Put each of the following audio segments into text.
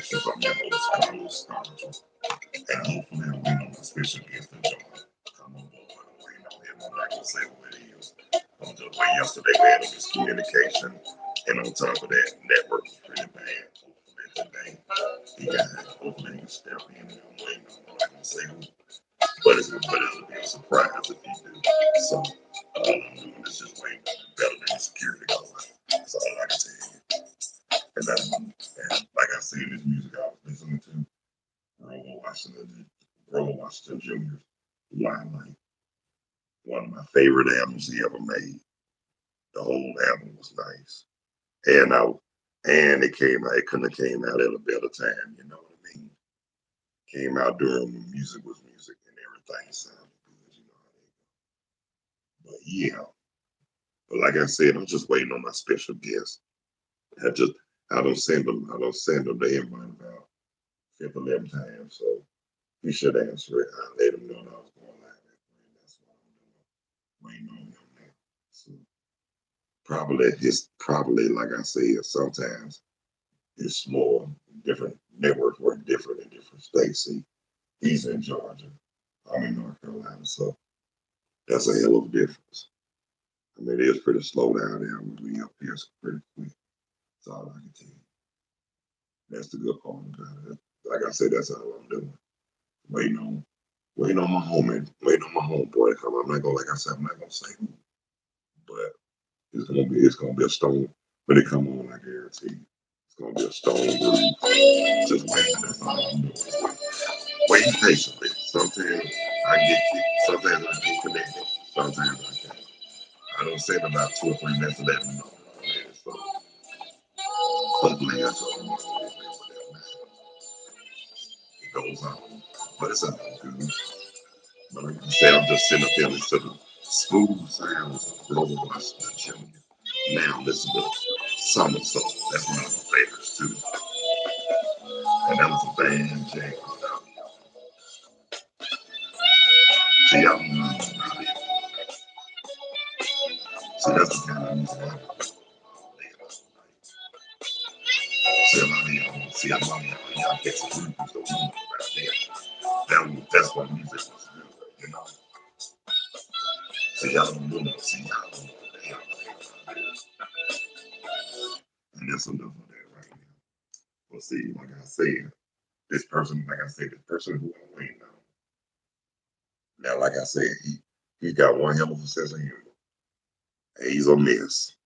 sessions. I'm your host, Carlos Stargell, and hopefully I'm waiting on my special guest to join. Come on board. I'm waiting on him. I'm not going to say who it is. On the way yesterday, we had a miscommunication, and on top of that, network was pretty bad. Hopefully today, he got it. Hopefully he can step in, and I'm waiting on him. I'm not going to say who, but it'll be a surprise if he do. So all I'm doing is just waiting. Better than security guard. That's all I can tell you. And like I said, this music I was listening to, Grover Washington Jr.'s Limelight, one of my favorite albums he ever made. The whole album was nice, and it came out. It couldn't have came out at a better time. You know what I mean? Came out during when music was music and everything sounded good. You know how they go. But yeah, but like I said, I'm just waiting on my special guest. I just I don't send them the invite about 5th, 11 times. So he should answer it. I let him know that I was going live at 3. That's what I'm doing. Waiting on him now. So probably like I said, sometimes it's more different networks work different in different states. He's in Georgia. I'm in North Carolina. So that's a hell of a difference. I mean, it is pretty slow down there. We up here pretty quick. That's all I can tell you. That's the good part about it. Like I said, that's all I'm doing. Waiting on waiting on my homeboy to come. I'm not gonna like I said, I'm not gonna say who, but it's gonna be a stone when it come on, I guarantee you. It's gonna be a stone groove. Just waiting, that's all I'm doing. Waiting patiently. Sometimes I get kicked, sometimes I get connected, sometimes I can't. I don't say it about 2 or 3 minutes to let me know. So hopefully that's all I'm doing. It goes on. But it's all good. But like I said, I'm just sitting up here listening to the smooth sounds of Grover Washington Jr. Now listen to Summer Soul. That's one of my favorites too. And that was a band jam. See, y'all don't know about it. See, that's the kind of music I do. See, a lot of y'all get some groupies don't know about that. That's what music was good, you know. See, y'all don't know. See, y'all don't know. And that's enough of that right now. Well, see, like I said, this person who I'm waiting on. Now, like I said, he got one hell of a sense of humor. And he's a mess.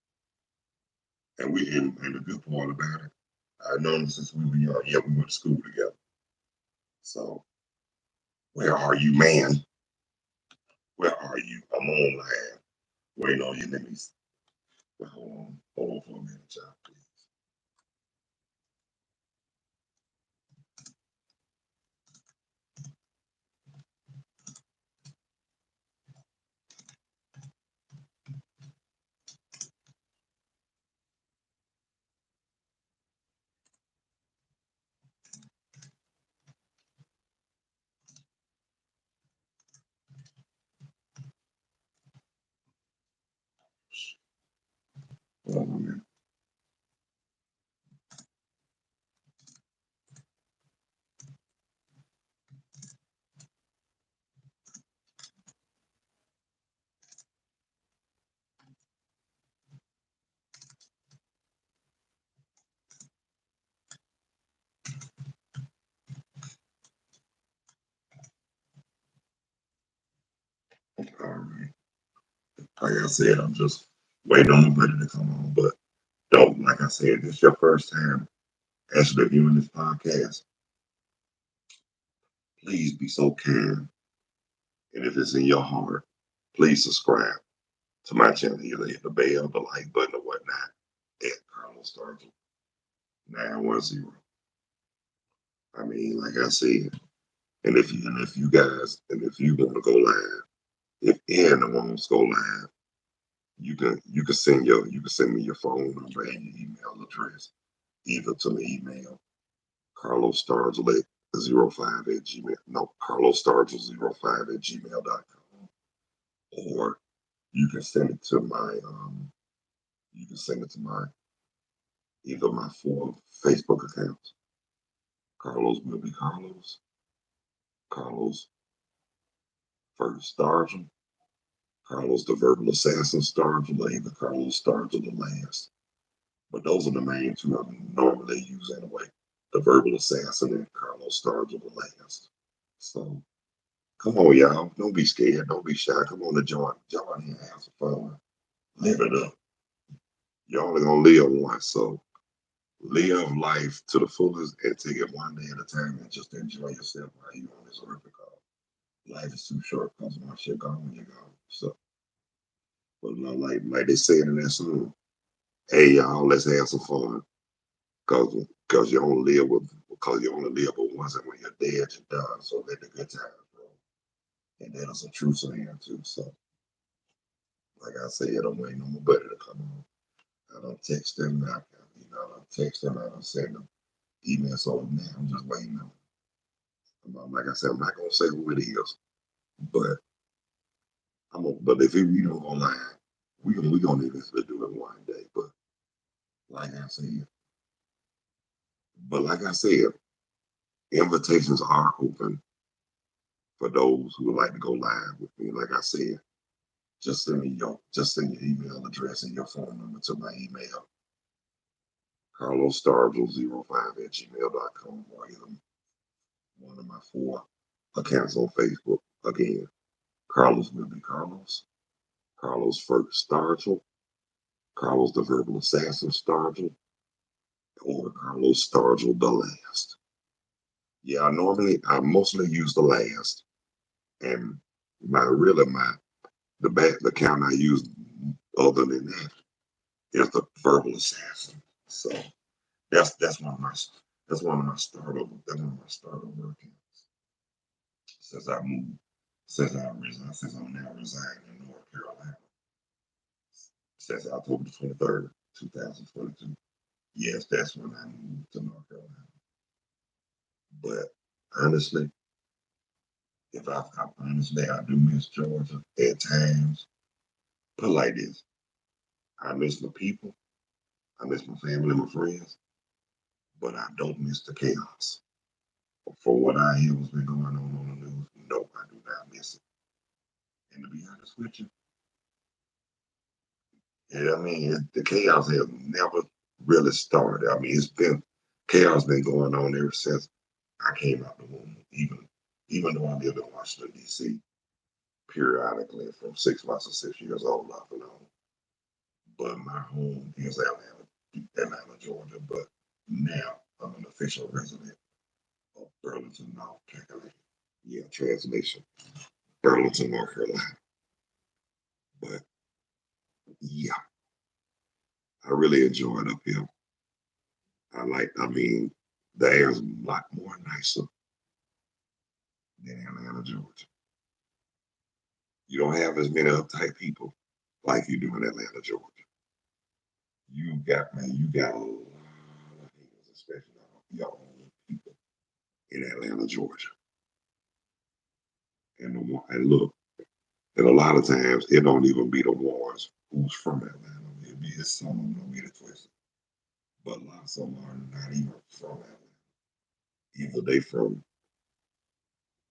And the good part about it, I've known him since we were young. Yeah, we went to school together. So, where are you, man? Where are you? I'm online. Waiting on you. Let me hold on for a minute, child, please. Hold on a minute. All right. Like I said, I'm just waiting on nobody to come on. But don't, like I said, this is your first time actually viewing this podcast. Please be so kind. And if it's in your heart, please subscribe to my channel. Either hit the bell, the like button, or whatnot. At Carlos Stargell 910. I mean, like I said, and if you want to go live, if anyone wants to go live, you can send me your phone number and your email address either to the email Carlos Stargell at 05 at gmail. No, Carlos Stargell 05 at gmail.com. Or you can send it to my either my 4 Facebook accounts. Carlos will be Carlos. Carlos first Stargell. Carlos the verbal assassin Stargell, or either Carlos Stargell the last. But those are the main two I normally use anyway. The verbal assassin and Carlos Stargell the last. So come on, y'all. Don't be scared. Don't be shy. Come on to join. Join here. Have some fun. Live it up. You're only gonna live once, so live life to the fullest and take it one day at a time and just enjoy yourself while you're on this earth because life is too short because once you're gone, you're gone. So, but like they said in that song, hey y'all, let's have some fun because you only live with because you only live but once, and when you're dead, you're done. So let the good times roll. And that is a true saying too. So, like I said, I'm waiting on my buddy to come on. I don't text them. I don't text them. I don't send them emails. So now I'm just waiting on. Like I said, I'm not gonna say who it is, but but if we don't go live, we gonna eventually do it one day. Like I said, like I said, invitations are open for those who would like to go live with me. Like I said, just send your email address and your phone number to my email, carlosstarville05 at gmail.com, or either one of my four accounts on Facebook. Again, Carlos will be Carlos. Carlos first Stargell. Carlos the verbal assassin Stargell. Or Carlos Stargell the last. Yeah, I mostly use the last. And my the account I use other than that is the verbal assassin. So that's one of my that's one of my startup accounts. Since I moved since I'm now residing in North Carolina since October 23rd, 2022. Yes, that's when I moved to North Carolina. But honestly, if I honestly I do miss Georgia at times. Put it like this. I miss my people, I miss my family, my friends, but I don't miss the chaos. For what I hear what's been going on the news, no, I do not miss it. And to be honest with you, yeah, I mean, the chaos has never really started. I mean, chaos been going on ever since I came out the womb. Even though I lived in Washington D.C. periodically from 6 months to 6 years old off and on. But my home is Atlanta, Georgia. But now I'm an official resident of Burlington, North Carolina. Yeah, translation, Burlington, North Carolina. But yeah, I really enjoy it up here. I mean, the air is a lot more nicer than Atlanta, Georgia. You don't have as many uptight people like you do in Atlanta, Georgia. You got a lot of haters, especially your own people in Atlanta, Georgia. And look, and a lot of times it don't even be the ones who's from Atlanta. It's some of them don't get it twisted. But lots of them are not even from Atlanta. Either they from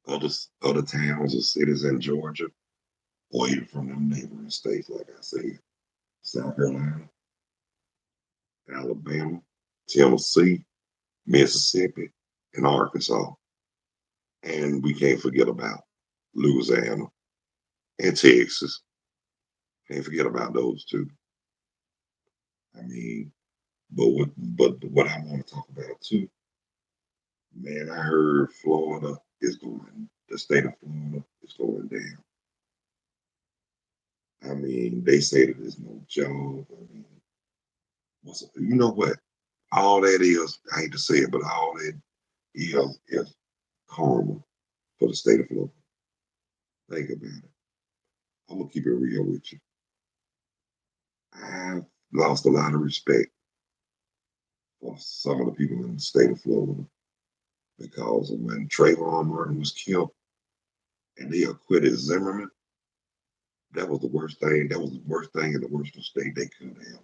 other other towns or cities in Georgia, or even from them neighboring states, like I said, South Carolina, Alabama, Tennessee, Mississippi, and Arkansas. And we can't forget about Louisiana and Texas. Can't forget about those two. I mean, but what I want to talk about too, man, I heard the state of Florida is going down. I mean, they say that there's no job. I mean, you know what? All that is, I hate to say it, but all that is karma for the state of Florida. Think about it. I'm gonna keep it real with you. I've lost a lot of respect for some of the people in the state of Florida because of when Trayvon Martin was killed and they acquitted Zimmerman. That was the worst thing. That was the worst thing in the worst mistake they could have.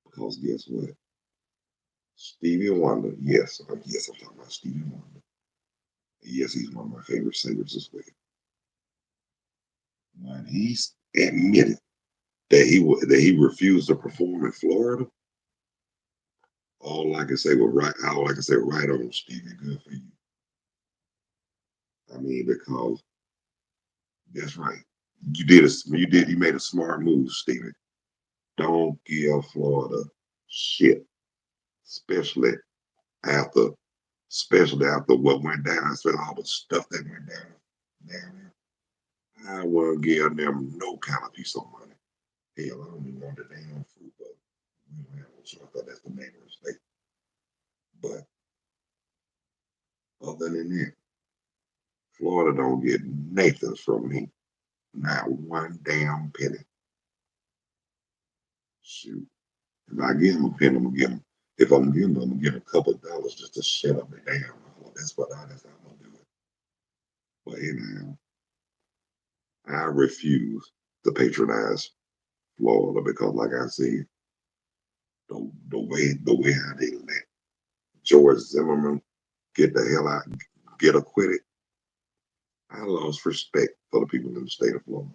Because guess what? Stevie Wonder. Yes, yes, I'm talking about Stevie Wonder. Yes, he's one of my favorite singers as well. When he's admitted that he refused to perform in Florida, all I can say was right. All I can say, right on, Stevie. Good for you. I mean, because that's right. You made a smart move, Stevie. Don't give Florida shit, especially after, especially after what went down. Especially all the stuff that went down there. I wouldn't give them no kind of piece of money. Hell, I don't even want the damn fruit, but we don't have no choice. I thought that's the name of the state. But other than that, Florida don't get nothing from me. Not one damn penny. Shoot. If I give them a penny, I'm gonna give them. If I'm giving them, I'm gonna give them a couple of dollars just to shut up the damn mouth. That's how I'm gonna do it. But anyhow, I refuse to patronize Florida because, like I said, the way how they let George Zimmerman get the hell out, get acquitted, I lost respect for the people in the state of Florida.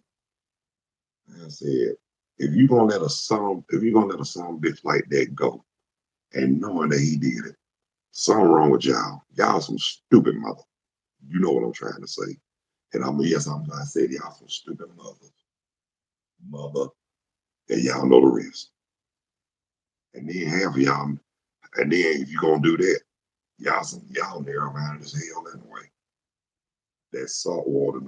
I said, if you're gonna let a some bitch like that go, and knowing that he did it, something wrong with y'all. Y'all some stupid mother. You know what I'm trying to say. And I said y'all some stupid mother, and y'all know the rest. And then half of y'all, and then if you gonna do that, y'all narrow minded as hell anyway. That salt water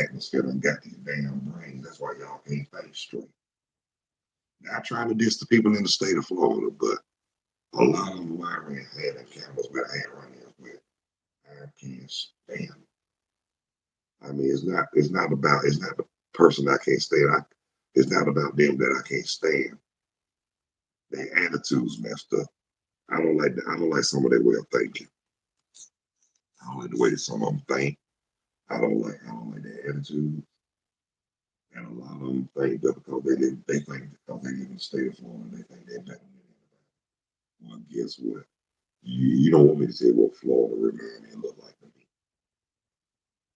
atmosphere done got these damn brains. That's why y'all can't think straight. Not trying to diss the people in the state of Florida, but a lot of them who I ran had and cameras where I had run in with. I can't stand. I mean, it's not the person I can't stand. It's not about them that I can't stand. Their attitudes messed up. I don't like some of their way of thinking. I don't like the way some of them think. I don't like their attitude. And a lot of them think that because they think because they live in the state of Florida, they think they're better than anybody. Well, guess what? You don't want me to say what Florida remind me and look like to me.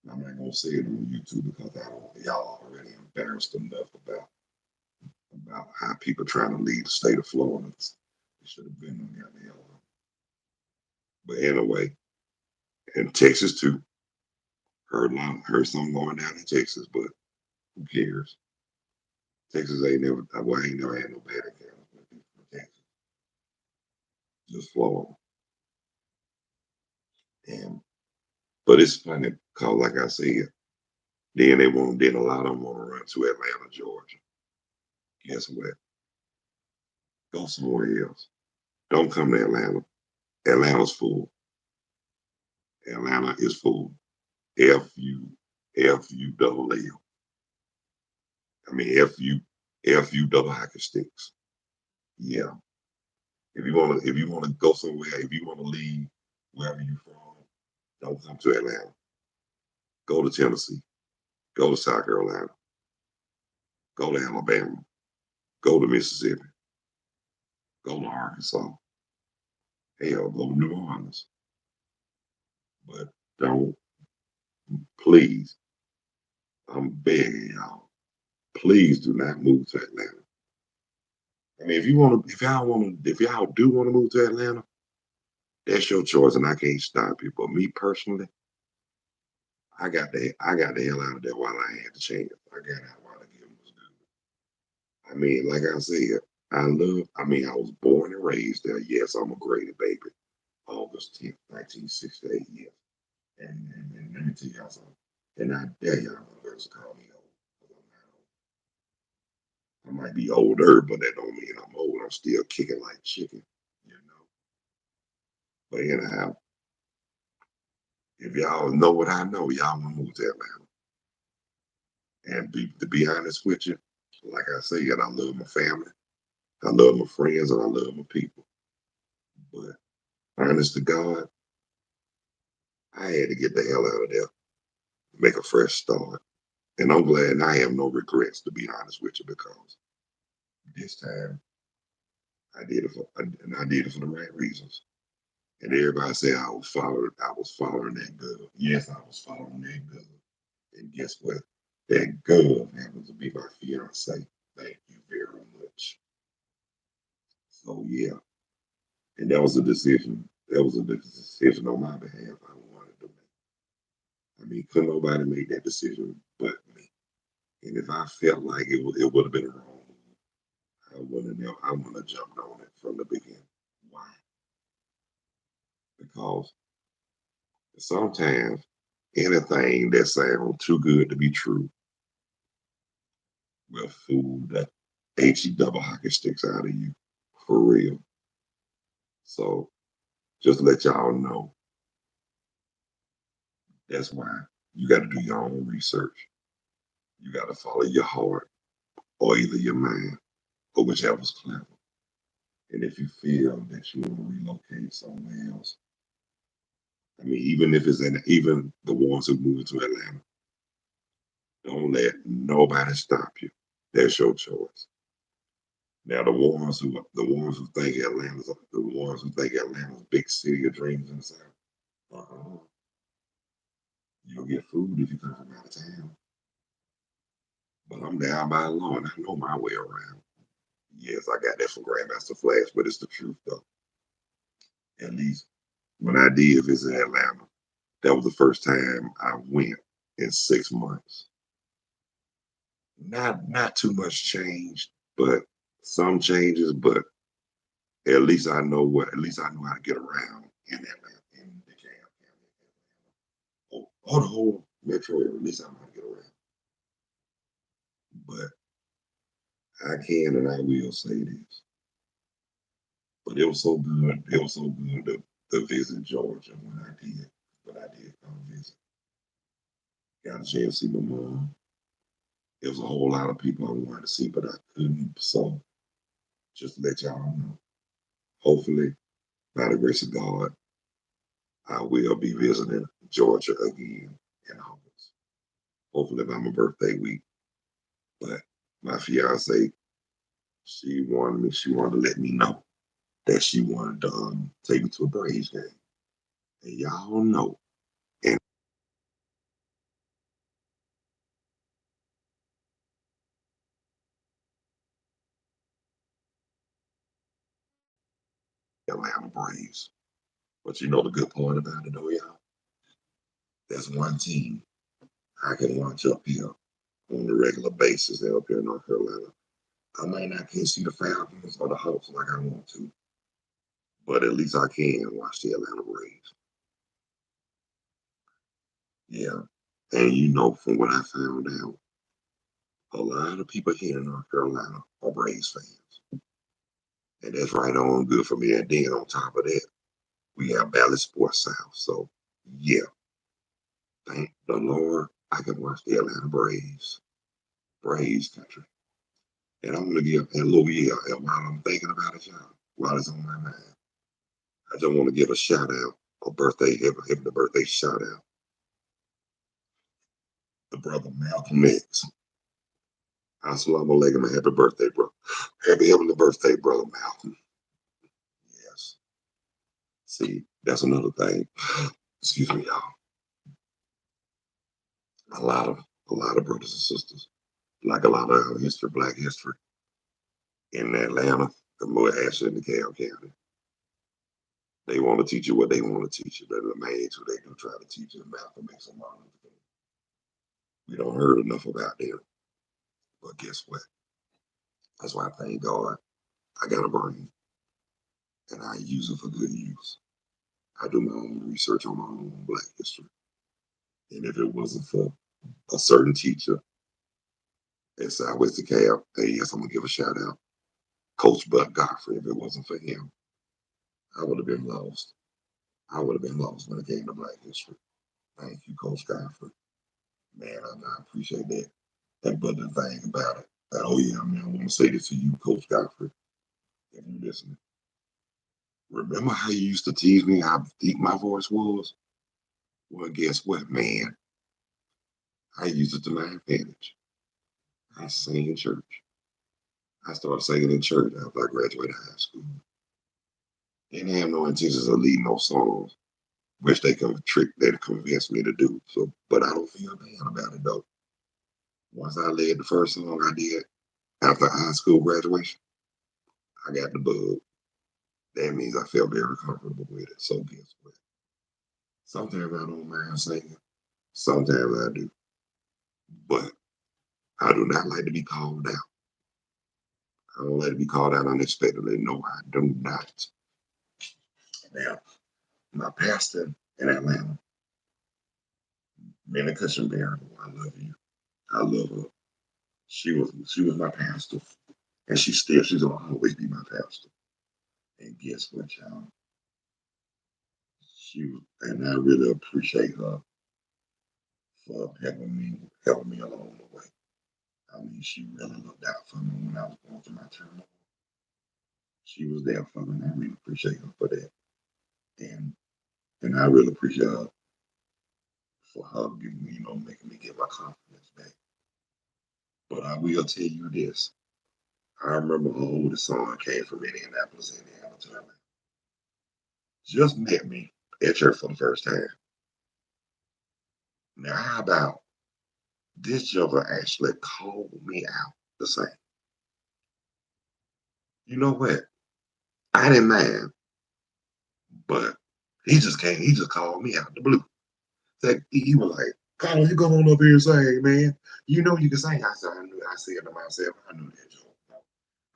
I'm not gonna say it on YouTube because y'all already embarrassed enough about how people trying to lead the state of Florida. It should have been on the hell. But anyway, and Texas too. Heard something going down in Texas, but who cares? Texas ain't never well, I ain't never had no bad encounters with people from Texas. Just Florida. And but it's funny because like I said, then a lot of them want to run to Atlanta, Georgia. Guess what? Go somewhere else. Don't come to Atlanta. Atlanta's full. Atlanta is full. F U double L. I mean F U double hockey sticks. Yeah. If you wanna go somewhere, if you wanna leave wherever you from, don't come to Atlanta. Go to Tennessee. Go to South Carolina. Go to Alabama. Go to Mississippi. Go to Arkansas. Hell, go to New Orleans. But don't, please, I'm begging y'all, please do not move to Atlanta. I mean, if y'all do want to move to Atlanta, that's your choice, and I can't stop you. But me personally, I got the hell out of there while I had the chance. I got out while the game was good. I mean, like I said, I was born and raised there. Yes, I'm a graded baby. August 10th, 1968. Yes. And let me tell y'all something. And I dare y'all motherfuckers to call me old. 'Cause I'm not old. I might be older, but that don't mean I'm old. I'm still kicking like chicken, you know. But anyhow, if y'all know what I know, y'all want to move to Atlanta. To be honest with you, like I said, I love my family, I love my friends, and I love my people. But honest to God, I had to get the hell out of there, make a fresh start. And I'm glad I have no regrets, to be honest with you, because this time And I did it for the right reasons. And everybody said I was following that girl. Yes, I was following that girl. And guess what? That girl happens to be my fiance. Thank you very much. So yeah, and that was a decision. That was a decision on my behalf. I wanted to make. I mean, couldn't nobody make that decision but me. And if I felt like it would have been wrong, I wouldn't have jumped on it from the beginning. Why? Because sometimes anything that sounds too good to be true will fool the HE double hockey sticks out of you for real. So just let y'all know that's why you got to do your own research. You got to follow your heart or either your mind or whichever's clever. And if you feel that you want to relocate somewhere else, I mean, even the ones who move to Atlanta, don't let nobody stop you. That's your choice. Now the ones who think Atlanta's big city of dreams and stuff, uh-uh. You'll get food if you come from out of town. But I'm down by the law and I know my way around. Yes, I got that from Grandmaster Flash, but it's the truth though. At least when I did visit Atlanta, that was the first time I went in 6 months. Not too much change, but some changes, but at least I know how to get around in Atlanta, in the camp. Or the whole metro area, at least I know how to get around. But I can and I will say this. But it was so good. It was so good to visit Georgia when I did come visit. Got a chance to see my mom. There was a whole lot of people I wanted to see, but I couldn't. So just to let y'all know, hopefully, by the grace of God, I will be visiting Georgia again in August. Hopefully by my birthday week. But my fiance, she wanted to let me know that she wanted to take me to a Braves game. And y'all know, in Atlanta Braves. But you know the good part about it, though, y'all? There's one team I can watch up here on a regular basis up here in North Carolina. I might not can see the Falcons or the Hawks like I want to, but at least I can watch the Atlanta Braves. Yeah. And you know, from what I found out, a lot of people here in North Carolina are Braves fans. And that's right on good for me. And then on top of that, we have Valley Sports South. So, yeah, thank the Lord I can watch the Atlanta Braves. Braves country. And I'm going to give, and Lou, yeah, and while I'm thinking about it, y'all, while it's on my mind, I just want to give a shout out, a birthday, give the birthday shout out, the brother Malcolm X. Assalamu alaikum, happy birthday, bro. Happy heavenly birthday, brother Malcolm. Yes. See, that's another thing. Excuse me, y'all. A lot of a lot of brothers and sisters, like a lot of our history, black history in Atlanta, the more actually in the DeKalb County. They want to teach you what they want to teach you. They're the main who they do try to teach you. Malcolm X and Martin Luther King. We don't heard enough about them. But guess what? That's why I thank God I got a brain and I use it for good use. I do my own research on my own black history. And if it wasn't for a certain teacher at Southwest DeKalb, hey, yes, I'm gonna give a shout out. Coach Bud Godfrey, if it wasn't for him, I would have been lost. I would have been lost when it came to black history. Thank you, Coach Godfrey. Man, I appreciate that. And but the thing about it, oh yeah, I mean, I want to say this to you, Coach Godfrey, if you're listening. Remember how you used to tease me how deep my voice was? Well, guess what, man? I used it to my advantage. I sing in church. I started singing in church after I graduated high school. Didn't have no intentions of leading no songs, which they convinced me to do. So, but I don't feel bad about it though. Once I led the first song I did after high school graduation, I got the bug. That means I felt very comfortable with it. So guess what? Sometimes I don't mind singing. Sometimes I do. But I do not like to be called out. I don't like to be called out unexpectedly. No, I do not. Now, my pastor in Atlanta, Minnie Cushenberry, I love you. I love her. She was my pastor. And she's gonna always be my pastor. And guess what, y'all? And I really appreciate her for helping me along the way. I mean, she really looked out for me when I was going through my turmoil. She was there for me, and I really appreciate her for that. And and I really appreciate her for her giving me, making me get my confidence back. But I will tell you this. I remember her oldest son came from Indianapolis, Indiana to Atlanta. Just met me at church for the first time. Now, how about this joker actually called me out the same? You know what? I didn't mind, but he just called me out the blue. He was like, Carlos, you come on up here and sing, man. You know you can sing. I said to myself, I knew that joke.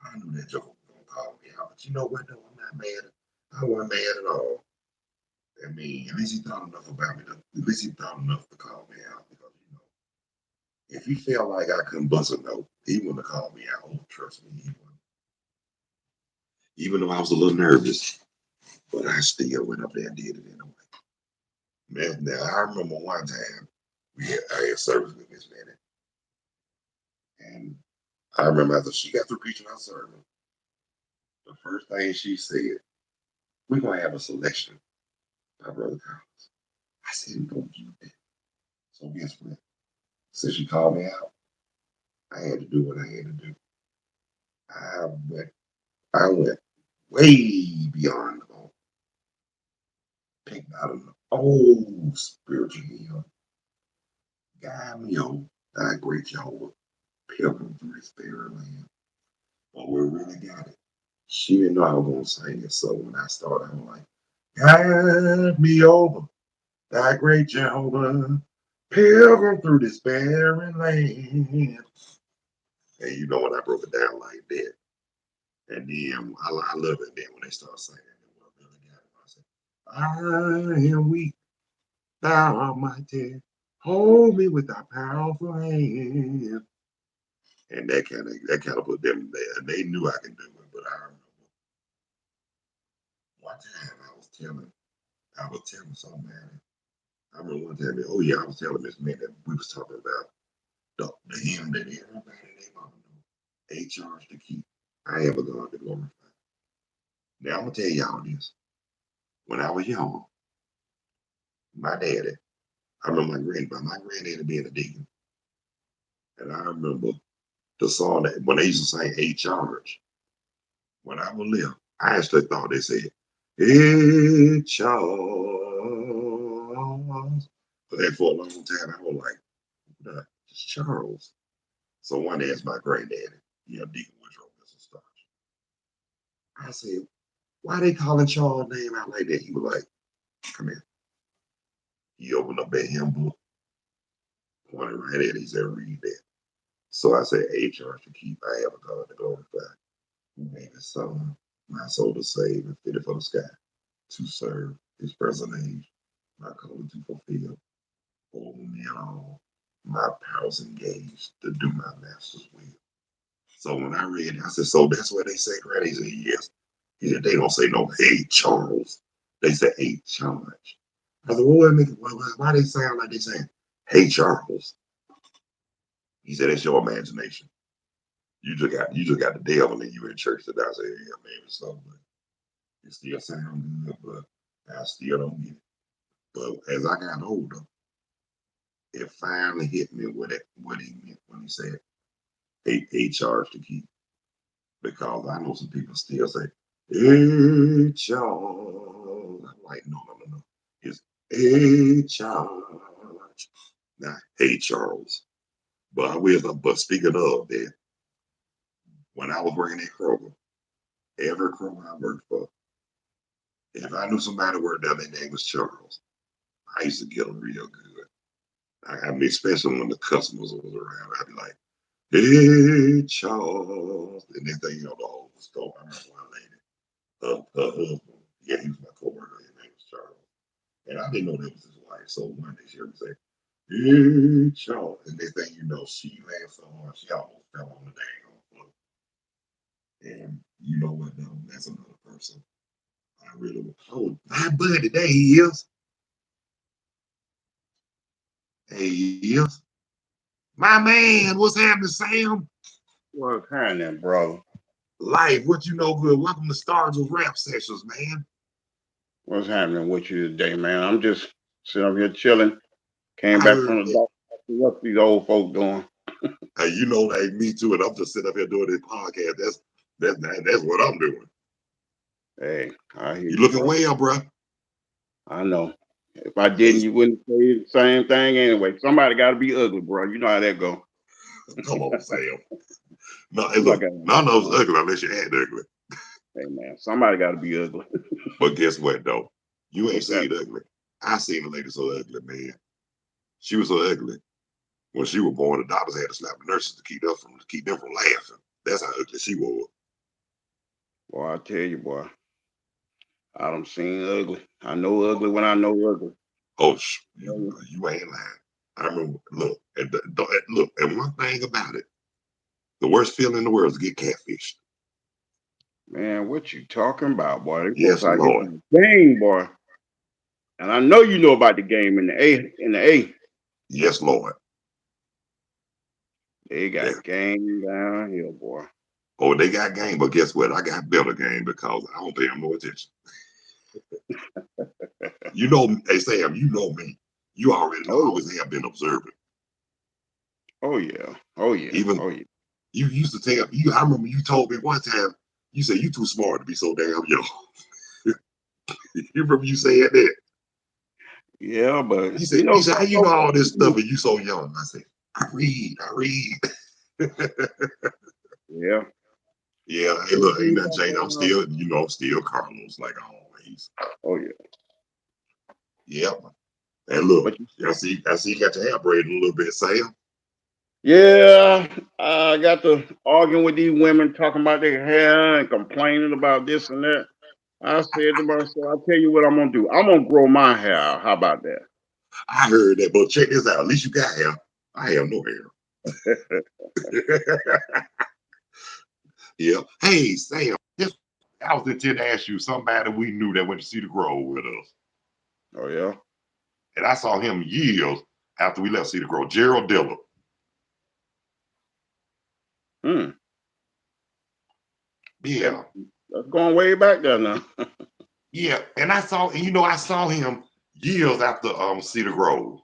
I knew that joke was gonna call me out. But you know what though? I'm not mad. I wasn't mad at all. I mean, at least he thought enough about me. At least he thought enough to call me out because if he felt like I couldn't bust a note, he wouldn't have called me out. Oh, trust me, he wouldn't. Even though I was a little nervous, but I still went up there and did it anyway. Man, now I remember one time I had service with Miss Minnie, and I remember after she got through preaching our sermon, the first thing she said, "We're gonna have a selection by Brother Collins." I said, "Don't do that." So guess what? Since she called me out, I had to do what I had to do. I went, I went way beyond the bone, picked out an old spiritual hymn, guide me, oh, thy great Jehovah, pilgrim through this barren land. But we really got it. She didn't know I was gonna sing it, so when I started, I'm like, guide me over, thy great Jehovah, pilgrim through this barren land. And when I broke it down like that, and then I love it then when they start singing it, well, really got it. I said, I am weak, thou art mighty, hold me with thy powerful hand. And that kind of put them there. They knew I could do it, but I remember one time I was telling somebody. I remember one time, oh yeah, I was telling Miss Minnie that we was talking about the hymn that everybody in their mama know. 8 charge to keep. I have a God to glorify. Now I'm gonna tell y'all this. When I was young, my daddy, I remember my granddaddy being a deacon, and I remember the song that when they used to sing 8 charge. When I was little, I actually thought they said 8 Charles. But then for a long time, I was like, it's Charles. So one day, asked my granddaddy, Deacon Woodrow, Mr. Starch. I said, why they calling Charles' name out like that? He was like, come here. He opened up that hymn book, pointed right at it. He said, read that. So I said, 8 Charles to keep. I have a God to glorify. Who gave his son, my soul to save and fitted for the sky, to serve his present age, my calling to fulfill. Over me and all, my powers engaged to do my master's will. So when I read it, I said, so that's what they say, right? He said, yes. He said, they don't say no, hey, Charles. They say, hey, Charge. I said, well, why they sound like they saying, hey, Charles? He said, it's your imagination. You just got the devil in you in church today. I said, yeah, maybe so, but it still sounds good, but I still don't get it. But as I got older, it finally hit me what he meant when he said 8 charge to keep. because I know some people still say, "Hey Charles." I'm like, no, no, no, no. It's "Hey Charles." Now, "Hey Charles." But but speaking of that, when I was working at Kroger, every Kroger I worked for, if I knew somebody worked there, their name was Charles. I used to get them real good. I mean, especially when the customers was around, I'd be like, "Hey Charles," and then thing, the whole store. I remember one lady, her husband, yeah, he was my coworker. His name was Charles, and I didn't know that was his wife. So one day she would say, "Hey Charles," and then thing, she laughed so hard she almost fell on the dang floor. And you know what, though? That's another person. I really was. Oh, my buddy, there he is. There he is. My man, what's happening, Sam? What's happening, brother? Life, what you know good? Welcome to Stargell Rap Sessions, man. What's happening with you today, man? I'm just sitting up here chilling. Came I back heard from the that. doctor. What's these old folk doing? Hey, me too. And I'm just sitting up here doing this podcast. That's what I'm doing. Hey, I hear You you, looking bro. well, bro. I know. If I Hey, didn't, you wouldn't say the same thing anyway. Somebody got to be ugly, bro. You know how that go. come on, Sam. No, hey, look, Somebody got none of us to. ugly unless you act ugly. Hey, man. Somebody got to be ugly. But guess what, though? You ain't What's that? seen ugly. I seen a lady so ugly, man. She was so ugly. When she was born, the doctors had to slap the nurses to keep them from laughing. That's how ugly she was. Boy, I tell you, boy. I done seen ugly. I know ugly when I know ugly. Oh, Tell you. you ain't lying. I remember. Look, look, and one thing about it, the worst feeling in the world is to get catfished. Man, what you talking about, boy? Them folks Yes, out here Lord. in the game, boy. And I know you know about the game in the A. In the A, Yes, Lord. they Yeah. got game down here, boy. Oh, they got game, but guess what? I got better game because I don't pay them no attention. Hey Sam, you know me. You already know. Oh I yeah, always have been observant. oh yeah, oh yeah, Even oh yeah. you used to tell you. I remember you told me one time. You said you too smart to be so damn young. You remember you saying that? Yeah, but You said, how some you know folks all like this stuff me. and you so young? I said, I read, I read. Yeah, Yeah, hey, they look, ain't do nothing got changed. I'm that. still, still Carlos like always. Oh yeah, Yep. And look, but you, I see you got your hair braided a little bit, Sam. yeah, I got to arguing with these women talking about their hair and complaining about this and that. I said to myself, I'll tell you what I'm gonna do. I'm gonna grow my hair out. How about I heard that, but check this out. At least you got hair. I have no that? hair. Yeah. Hey, Sam. I was intending to ask you somebody we knew that went to Cedar Grove with us. Oh yeah. And I saw him years after we left Cedar Grove. Gerald Diller. Hmm. That, Yeah. that's going way back there now. Yeah. And I saw him years after Cedar Grove.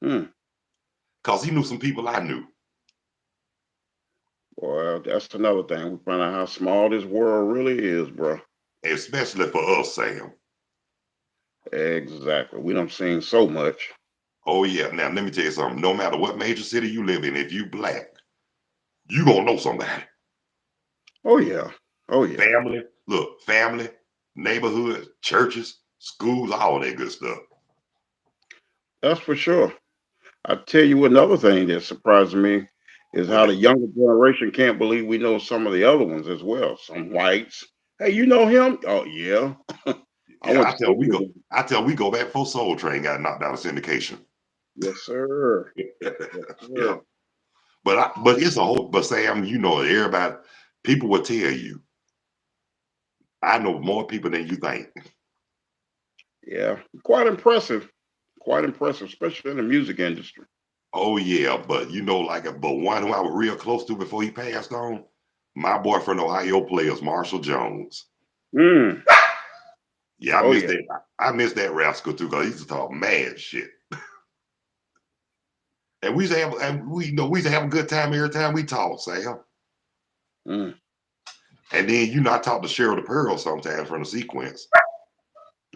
Hmm. Because he knew some people I knew. Well, that's another thing. We find out how small this world really is, bro. Especially for us, Sam. Exactly. We don't seen so much. Oh yeah. Now let me tell you something. No matter what major city you live in, if you black, you gonna know somebody. Oh yeah. Oh yeah. Family, look, family, neighborhoods, churches, schools, all that good stuff. That's for sure. I tell you another thing that surprised me is What how the that? younger generation can't believe we know some of the other ones as well. Some whites. Hey, you know him? Oh yeah. I Yeah, went to school with him. I tell we go back before Soul Train got knocked out of syndication. Yes, sir. Yes, Yeah. sir. But it's a whole but Sam, everybody people will tell you, I know more people than you think. Yeah. Quite impressive. Quite impressive, especially in the music industry. Oh yeah, but but one who I was real close to before he passed on, my boyfriend Ohio players, Marshall Jones. Mm. Yeah, Oh yeah. I miss that rascal too, because he used to talk mad shit. And we used to have a good time every time we talked, Sam. Mm. And then I talk to Cheryl the Pearl sometimes from the sequence.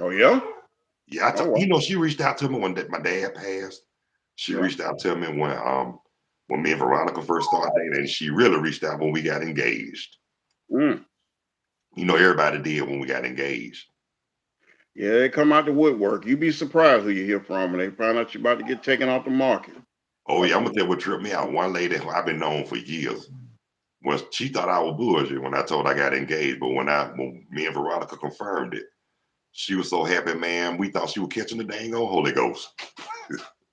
Oh yeah. Yeah, Oh well. she reached out to me when my dad passed. She Yeah. reached out to me when me and Veronica first started dating, and she really reached out when we got engaged. Mm. Everybody did when we got engaged. Yeah, they come out the woodwork. You'd be surprised who you hear from when they find out you're about to get taken off the market. Oh yeah, I'm gonna tell you what tripped me out. One lady who I've been known for years, was she thought I was bullshit when I told her I got engaged, but when me and Veronica confirmed it, she was so happy, man. We thought she was catching the dang old Holy Ghost.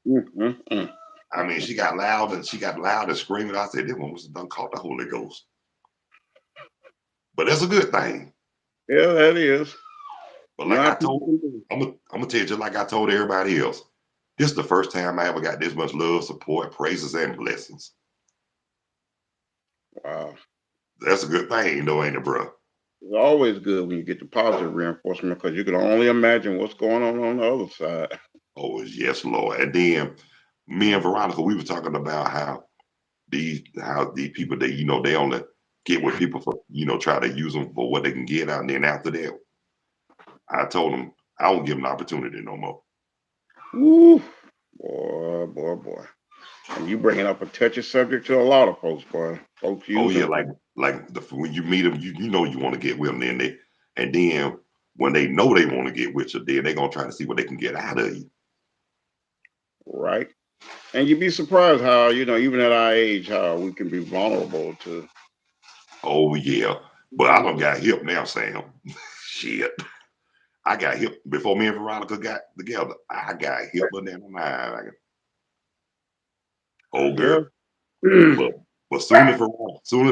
Mm. I mean, she got loud and screaming. I said, "This one was done caught the Holy Ghost," but that's a good thing. Yeah, that is. But You know like how I people told, can do. I'm gonna tell you just like I told everybody else. This is the first time I ever got this much love, support, praises, and blessings. Wow. That's a good thing, though, ain't it, bro? It's always good when you get the positive reinforcement because you can only imagine what's going on the other side. Oh yes, Lord. And then me and Veronica, we were talking about how these people they only get with people for try to use them for what they can get out, and then after that, I told them I don't give them the opportunity no more. Woo. Boy. And you bringing up a touchy subject to a lot of folks, boy. Folks Oh use yeah, them. like when you meet them, you know you want to get with them, and then when they know they want to get with you, then they're gonna try to see what they can get out of you. Right. And you'd be surprised how, even at our age, how we can be vulnerable to. Oh yeah, but I don't got hip now, Sam. Shit, I got hip before me and Veronica got together. I got hip than a mine. Oh Yeah. girl, but soon as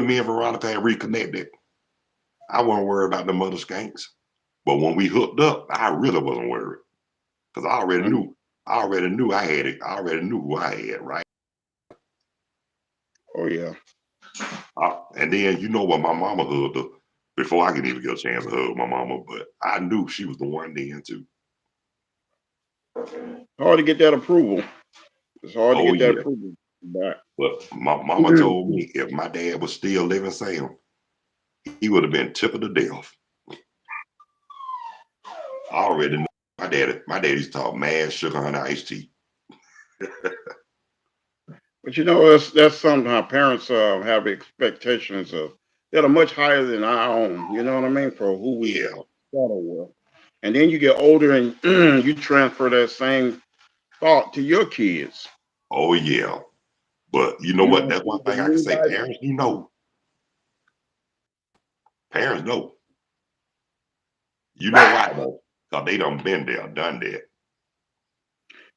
me and Veronica had reconnected, I wasn't worried about the mother skanks. But when we hooked up, I really wasn't worried because I already Mhm. knew. I already knew I had it. I already knew who I had, right? Oh, yeah. And then what my mama hugged her before I could even get a chance to hug my mama, but I knew she was the one then too. Hard to get that approval. It's hard to Oh get that yeah. approval back. But my mama told me if my dad was still living, Sam, he would have been tickled to death. I already knew my dad used to talk mad sugar honey iced tea. But that's something how parents have expectations of that are much higher than our own. You know what I mean? For who we Yeah. settle with. And then you get older and you transfer that same thought to your kids. Oh yeah. But you know You what? don't That's see one the thing I can new say. guys. Parents do know. Parents know. You know why though? Because they done been there, done that.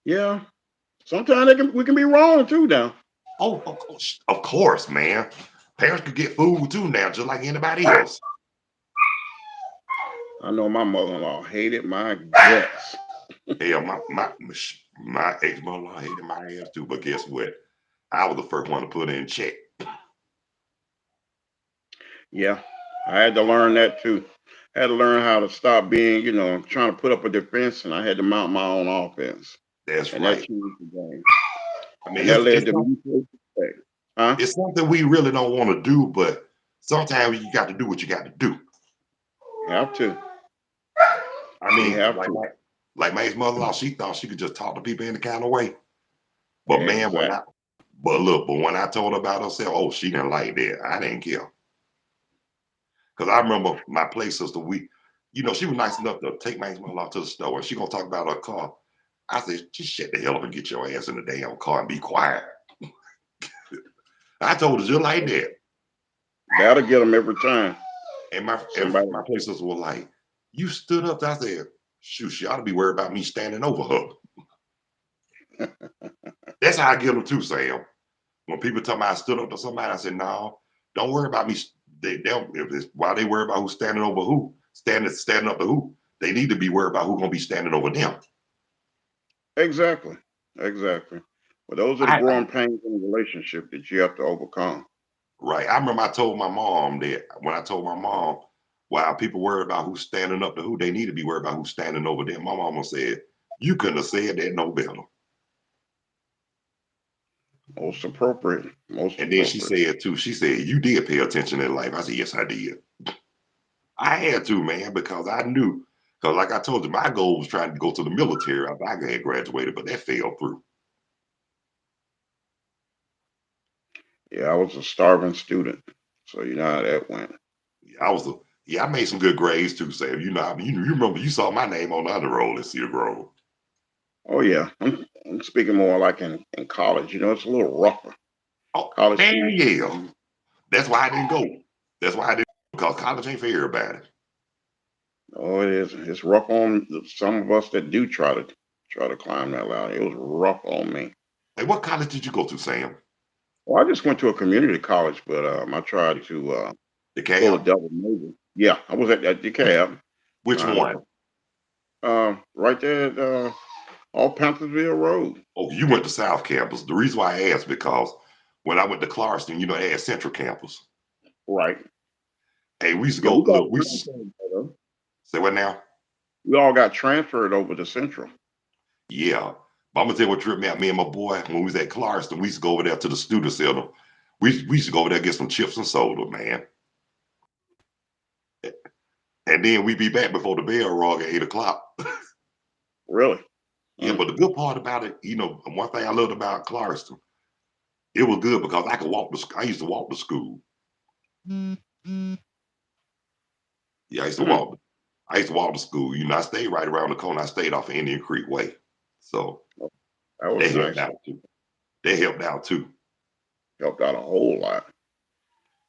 Yeah. Sometimes we can be wrong too now. Oh, of course, man. Parents could get food too now, just like anybody else. I know my mother-in-law hated my guts. Hell, my ex mother-in-law hated my ass too. But guess what? I was the first one to put in check. Yeah. I had to learn that too. I had to learn how to stop being, trying to put up a defense, and I had to mount my own offense. That's And that right. changed the game. I mean, And that led to mutual respect. Huh? it's something we really don't want to do, but sometimes you got to do what you got to do. Have to. I We mean, have to. like my ex mother-in-law, she thought she could just talk to people any kind of way. But man, Exactly. but when I told her about herself, oh, she didn't like that. I didn't care. Because I remember my play sister, she was nice enough to take my mother to the store and she gonna talk about her car. I said, just shut the hell up and get your ass in the damn car and be quiet. I told her just like that. That'll get them every time. And Somebody. my play sister was like, you stood up. I said, shoot, she ought to be worried about me standing over her. That's how I get them too, Sam. When people tell me I stood up to somebody, I said, no, don't worry about me. They don't. If it's why they worry about who's standing over who, standing up to who. They need to be worried about who's gonna be standing over them. Exactly. Exactly. Well, those are the I growing pains in a relationship that you have to overcome. Right. I remember I told my mom that when I told my mom, while people worry about who's standing up to who, they need to be worried about who's standing over them. My mama said, you couldn't have said that no better. Most appropriate. Most And then she appropriate. said too, she said, you did pay attention in life. I said, yes, I did. I had to, man, because I knew. Because, like I told you, my goal was trying to go to the military after I had graduated, but that fell through. Yeah, I was a starving student, so you know how that went. Yeah, I made some good grades too, Sam. You know, I mean, you remember you saw my name on the honor roll at Cedar Grove. Oh yeah, I'm speaking more like in college. You know, it's a little rougher. Oh, College man, students. yeah. That's why I didn't go. That's why I didn't because college ain't for everybody. Oh, it is. It's rough on some of us that do try to climb that ladder. It was rough on me. Hey, what college did you go to, Sam? Well, I just went to a community college, but I tried to The pull a Cab? double major. Yeah, I was at the cab Which trying to one? right there at off Panthersville Road. Oh, you went to South Campus. The reason why I asked because when I went to Clarkston, they had Central Campus. Right. Hey, we used to Yeah, go. we got Look, we used to transferred though. say what now? We all got transferred over to Central. Yeah, but I'm gonna tell you what tripped me out. Me and my boy when we was at Clarkston, we used to go over there to the student center. We used to go over there and get some chips and soda, man. And then we be back before the bell rung at 8 o'clock. Really? Yeah, Mm. but the good part about it, one thing I loved about Clarkston, it was good because I could walk to. I used to walk to school. Yeah, I used to Mm. walk. I used to walk to school. I stayed right around the corner. I stayed off of Indian Creek Way, so That was that helped nice. out too. That helped out too. Helped out a whole lot.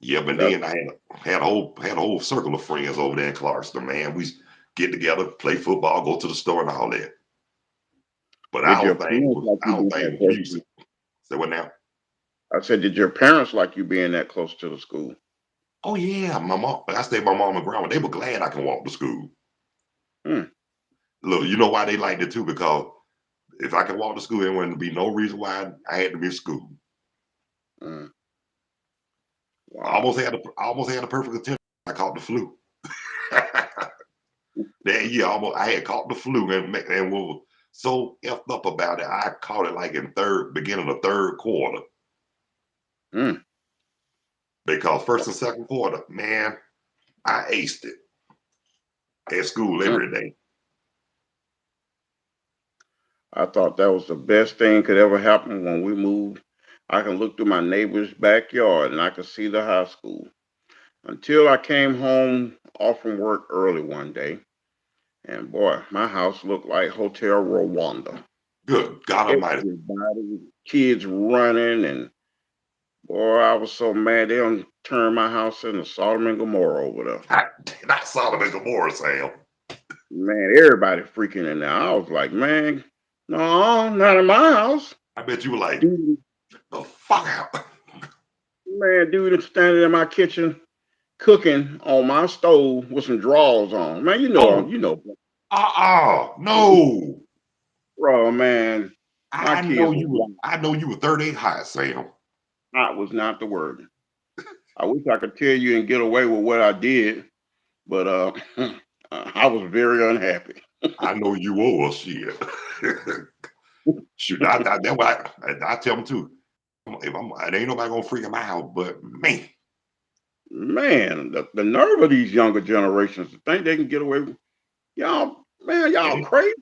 Yeah, but That then I had a whole circle of friends over there in Clarkston. Man, we get together, play football, go to the store, and all that. But did your parents like you our being thing that was close to? music. So what now? I said, did your parents like you being that close to the school? Oh yeah, my mom. I stayed with my mom and grandma. They were glad I can walk to school. Mm. Look, you know why they liked it too? Because if I could walk to school, there wouldn't be no reason why I had to miss school. Mm. I Wow. almost had a perfect attendance. I caught the flu. That year, I had caught the flu, and what was so effed up about it, I caught it like in beginning of third quarter. Mm. Because first and second quarter, man, I aced it at school Mm. every day. I thought that was the best thing could ever happen when we moved. I can look through my neighbor's backyard and I could see the high school. Until I came home off from work early one day, and boy, my house looked like Hotel Rwanda. Good God Almighty! Everybody, kids running, and boy, I was so mad they done turned my house into Sodom and Gomorrah over there. I, not Solomon and Gomorrah, Sam. Man, everybody freaking in there. I was like, man, no, not in my house. I bet you were like, Dude, the fuck out. dude is standing in my kitchen cooking on my stove with some drawers on. Man, Oh, you know, no. bro, man, my I know kids were you were. wild. I know you were 38 hot, Sam. Hot was not the word. I wish I could tell you and get away with what I did, but I was very unhappy. I know you were shit. Shoot, that's why I tell them too. If it ain't nobody gonna freak in my house, but me. Man, the nerve of these younger generations to think they can get away with y'all. Man, And y'all they, crazy.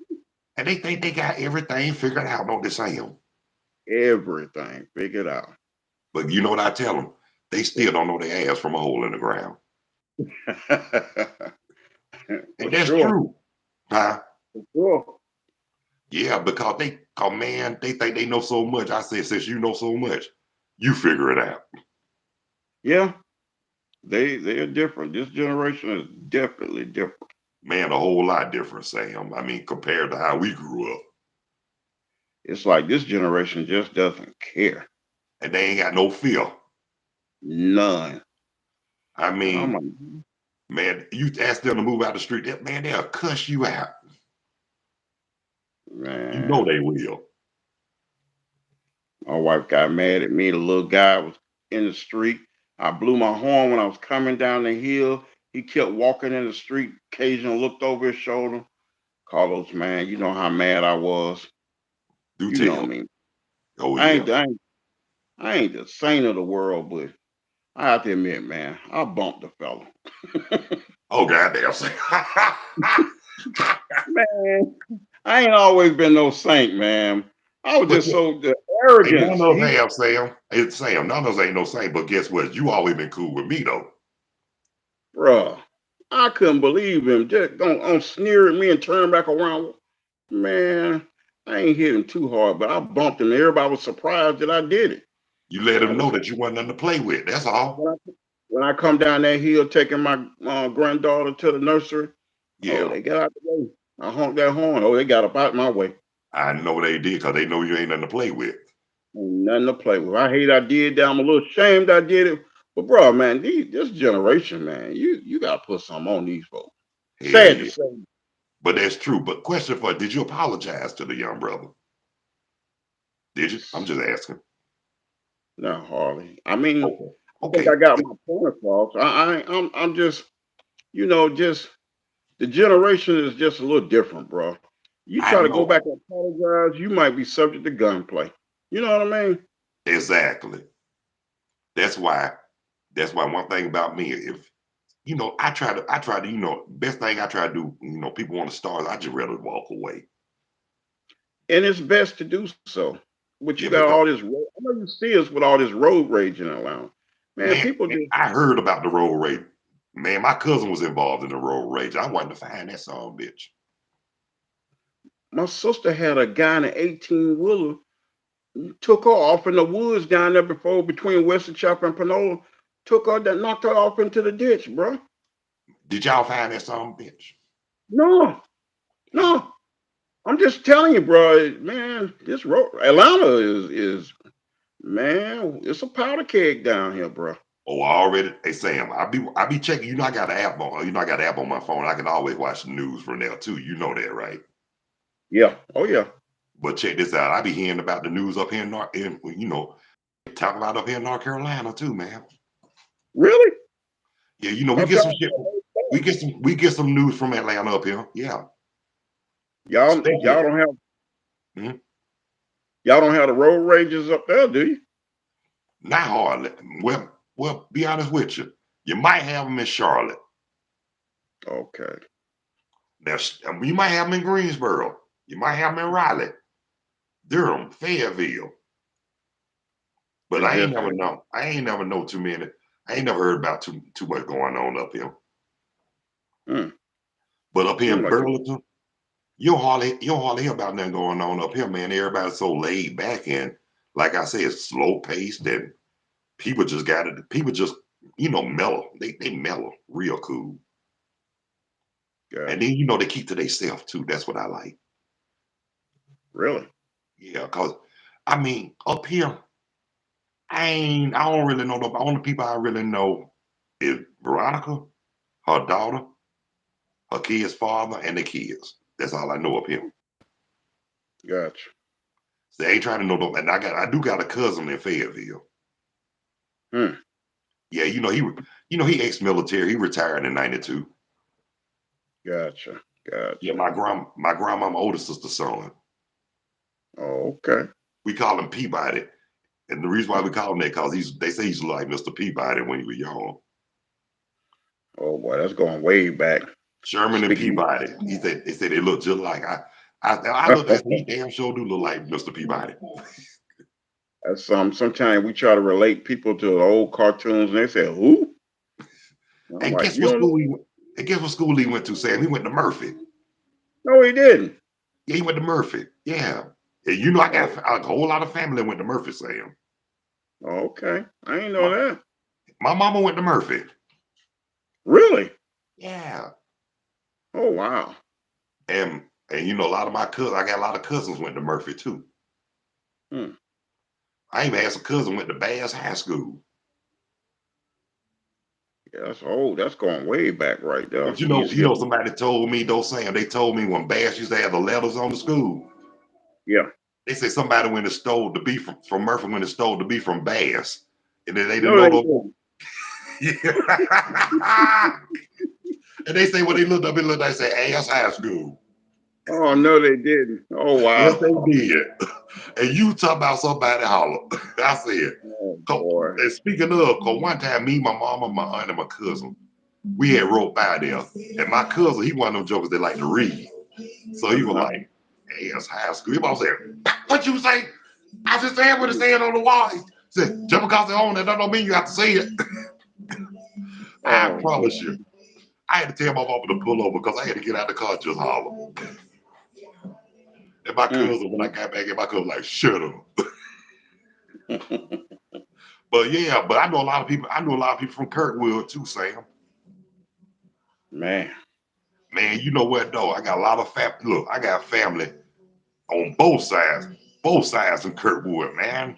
and they think they got everything figured out, don't they, Sam? Everything figured out. But you know what I tell them? They still don't know their ass from a hole in the ground. For And that's sure. true. Huh? For sure. Yeah, because man, they think they know so much. I said, since you know so much, you figure it out. Yeah, they're different. This generation is definitely different. Man, a whole lot different, Sam. I mean, compared to how we grew up. It's like this generation just doesn't care. And they ain't got no fear. None. I Oh my mean, man, you ask them to move out the street, man, they'll cuss you out. You know man. they will. My wife got mad at me. The little guy was in the street. I blew my horn when I was coming down the hill. He kept walking in the street, occasionally looked over his shoulder. Carlos, man, you know how mad I was. Do You know tell. me. Oh, I yeah. ain't, I ain't, I ain't the saint of the world, but I have to admit, man, I bumped the fella. Oh goddamn! Man, I ain't always been no saint, man. I was But just yeah, so the ain't none arrogance. of us have Sam. It's Sam. None of us ain't no saint. But guess what? You always been cool with me though. Bruh, I couldn't believe him. Just don't sneer at me and turn back around. Man, I ain't hit him too hard, but I bumped him. Everybody was surprised that I did it. You let I him know was that you wasn't nothing to play with. That's all. when I, when I come down that hill taking my granddaughter to the nursery. Oh, Yeah, they got out the way. I honked that horn. Oh, they got up out my way. I know they did because they know you ain't nothing to play with. Ain't nothing to play with. I hate I did that. I'm a little ashamed I did it. But bro, man, this generation, man, you gotta put something on these folks. Hell Sad to yeah. say. But that's true. But question for did you apologize to the young brother? Did you? I'm just asking. No, Harley. I mean, Okay. I think I Okay. got my point across. I'm just, just the generation is just a little different, bro. You I try to go know back and apologize, you might be subject to gunplay. You know what I mean? exactly. That's why. That's why one thing about me, if I try to, best thing I try to do, people want to start, I just rather walk away. And it's best to do so. But you Yeah, got because all this. I know you see us with all this road rage in around. Man, man, people just. I heard about the road rage. Man, my cousin was involved in the road rage. I wanted to find that son of a bitch. My sister had a guy in an 18 wheeler, took her off in the woods down there before between Western Chapel and Panola. Took her that knocked her off into the ditch, bro. Did y'all find that son of a bitch? No, no. I'm just telling you, bro. Man, this road Atlanta is man. It's a powder keg down here, bro. Oh, I already. Hey Sam, I be checking. I got an app on. I got an app on my phone. I can always watch the news from there too. You know that, right? Yeah. Oh yeah. But check this out. I be hearing about the news up here talking about up here in North Carolina too, man. Really? Yeah, we Thought get y'all some shit. We get some news from Atlanta up here. Yeah, y'all especially. don't have Mhm. y'all don't have the road rages up there, do you? Not hardly. Well, be honest with you. You might have them in Charlotte. Okay. You might have them in Greensboro. You might have them in Raleigh, Durham, Fayetteville. But It I ain't just never know. I ain't never know too many. I ain't never heard about too much going on up here. mm, But up here seem in like it. Burlington, you don't hardly hear about nothing going on up here, man. Everybody's so laid back and like I said, slow paced and people just got it. People just mellow. They mellow, real cool. And Gotcha. then they keep to themselves too. That's what I like. Really? Yeah, cause I mean up here, I don't really know the only people I really know is Veronica, her daughter, her kid's father, and the kids. That's all I know of him. Gotcha. So they ain't trying to know them. And I do got a cousin in Fayetteville. Hmm. Yeah, he ex-military. He retired in '92. Gotcha. Yeah, Gotcha. my grandma, my older sister's son. Oh, okay. We call him Peabody, and the reason why we call him that because they say he's like Mr. Peabody when he was young. Oh boy, that's going way back. Sherman and Speaking Peabody. They said they look just like I looked. I said he damn sure do look like Mr. Peabody. that's sometimes we try to relate people to the old cartoons and they say, who? And I'm And like, guess you what don't school he went? And guess what school he went to, Sam? He went to Murphy. know? No, he didn't. Yeah, he went to Murphy. Yeah. And I got Oh, a whole lot of family that went to Murphy, Sam. okay. I didn't know My, that. my mama went to Murphy. Really? Yeah. Oh wow. And a lot of my cousins, I got a lot of cousins went to Murphy too. Hmm. I even had some cousin went to Bass High School. Yeah, that's old. That's going way back right there. But East Hill. somebody told me, though, Sam, they told me when Bass used to have the letters on the school, Yeah. they said somebody went and stole the beef from Murphy when it stole the beef from Bass. And then they didn't No, know they those. didn't. Yeah. And they say when they looked up, they said Ass High School. Oh no, they didn't. Oh Yes, wow. they did. And you talk about somebody holler. I said, Oh boy. and speaking of, cause one time me, my mama, my aunt, and my cousin, we had wrote by there. And my cousin, he one of them jokers that like to read. So he was Uh-huh. like, hey, it's high school. He was saying, what you say? I just said what it's saying on the wall. He said, just because they own it, that don't mean you have to say it. I Oh promise boy. you. I had to tell my mama to pull over because I had to get out of the car and just holler. And my Mm. cousin, when I got back in, my cousin was like, shut up. But yeah, but I know a lot of people. I know a lot of people from Kirkwood too, Sam. Man, Man, you know what though? I got a lot of look, I got family on both sides of Kirkwood, man.